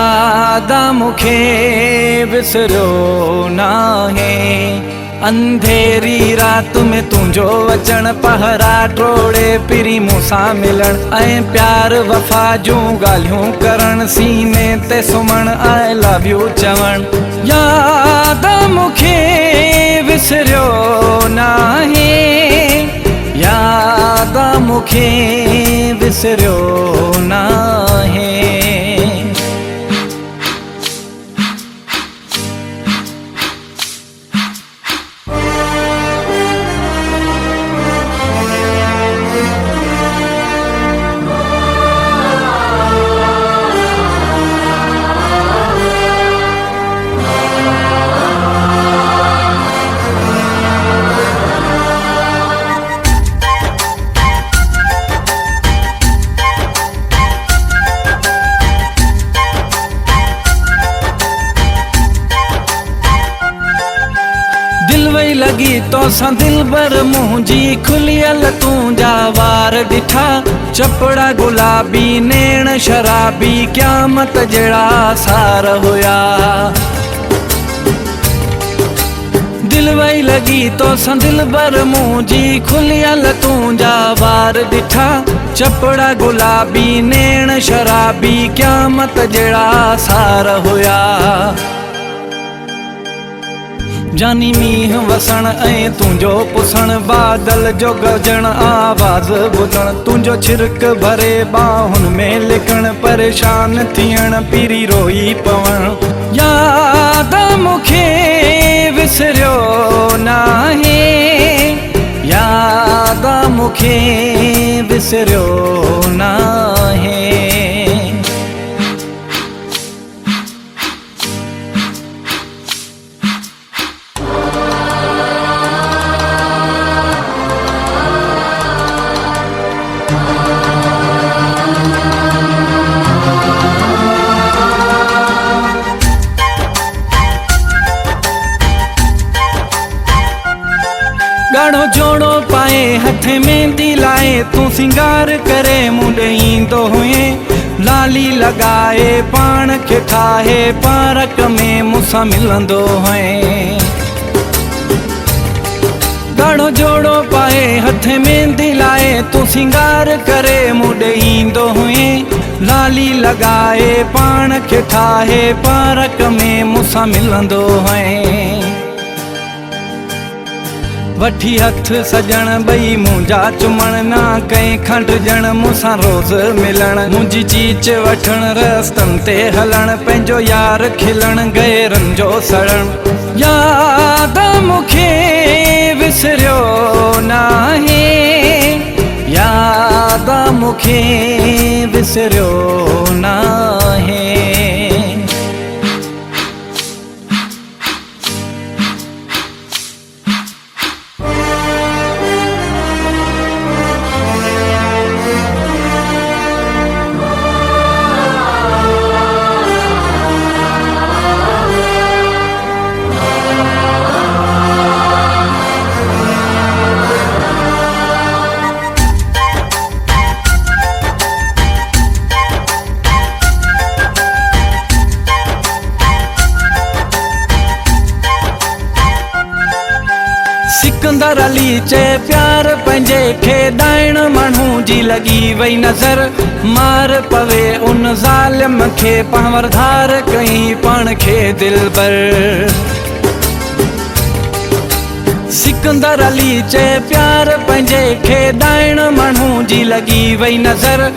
याद मुखे विसरियो नाहे। अंधेरी रात में तुझो अचण, पहरा टोड़े पिरी मूंसां मिलण, ऐं प्यार वफ़ा जूं ॻाल्हियूं करण, सीने ते सुम्हण आई लव यू चवण। याद मुखे विसरियो नाहे, याद मुखे विसरियो नाहे। लगी तो सा दिल भर मुंहिंजी खुलियल तुंहिंजा वार ॾिठा, चपड़ा गुलाबी नैण शराबी क़यामत जहिड़ा सार हुया। दिल वही लगी तो सा दिल भर मुंहिंजी खुलियल तुंहिंजा वार ॾिठा, चपड़ा गुलाबी नैण शराबी क़यामत जहिड़ा सार हुया। जानी मींह वसण ऐं तुंहिंजो पुसण, बादल जो गरजण आवाज़ ॿुधण, तुंहिंजो छिरक भरे बाहुनि में लिकण, परेशान थियण पीरी रोई पवण। याद मुखे विसरियो नाहे, याद मुखे विसरियो नाहे। गाढ़ो जोड़ो पाए हथ मेहंदी लाए, तू सिंगार करे मुंडे ईंदो हुए, लाली लगाए पाण खे ठाहे पार्क में मूंसां मिलंदो हुए। गाढ़ो जोड़ो पाए हथ मेहंदी लाए, तू सिंगार करे मुंडे ईंदो हुए, लाली लगाए पाण खे ठाहे पार्क में मूंसां मिलंदो हुए। वठी हथ सजण ॿई मुंहिंजा चुमण, ना कंहिं खंड ॼण मूंसां रोज़ मिलण, मुंहिंजी चीच वठण रस्तनि ते हलण, पंहिंजो यार खिलण गैरनि जो सड़ण। याद मुखे विसरियो नाहे, याद मुखे विसरियो नाहे। सिकंदर अली चए प्यार पंहिंजे खे ॾाइण, माण्हू जी लगी वई नज़र, मार पवे उन ज़ालिम खे पांवरधार कई पाण खे दिलबर। सिकंदर अली चए प्यार पंहिंजे खे ॾाइण, माण्हू जी लगी वई नज़र,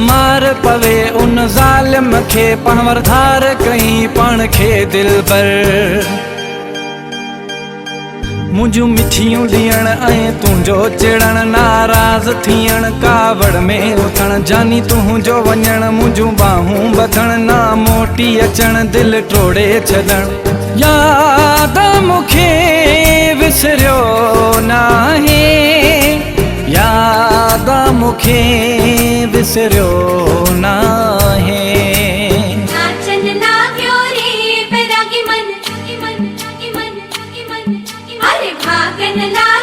मार पवे उन ज़ालिम खे पांवरधार कई पाण खे दिलबर। मुंहिंजूं मिठियूं ॾियण ऐं तुंहिंजो चिड़ण, नाराज़ थियण कावड़ में उथण, जानी तुंहिंजो वञण मुंहिंजूं बाहूं ॿधण, ना मोटी अचण दिल टोड़े छॾण। याद मुखे विसरियो नाहे, याद मुखे विसरियो नाहे। भागन ला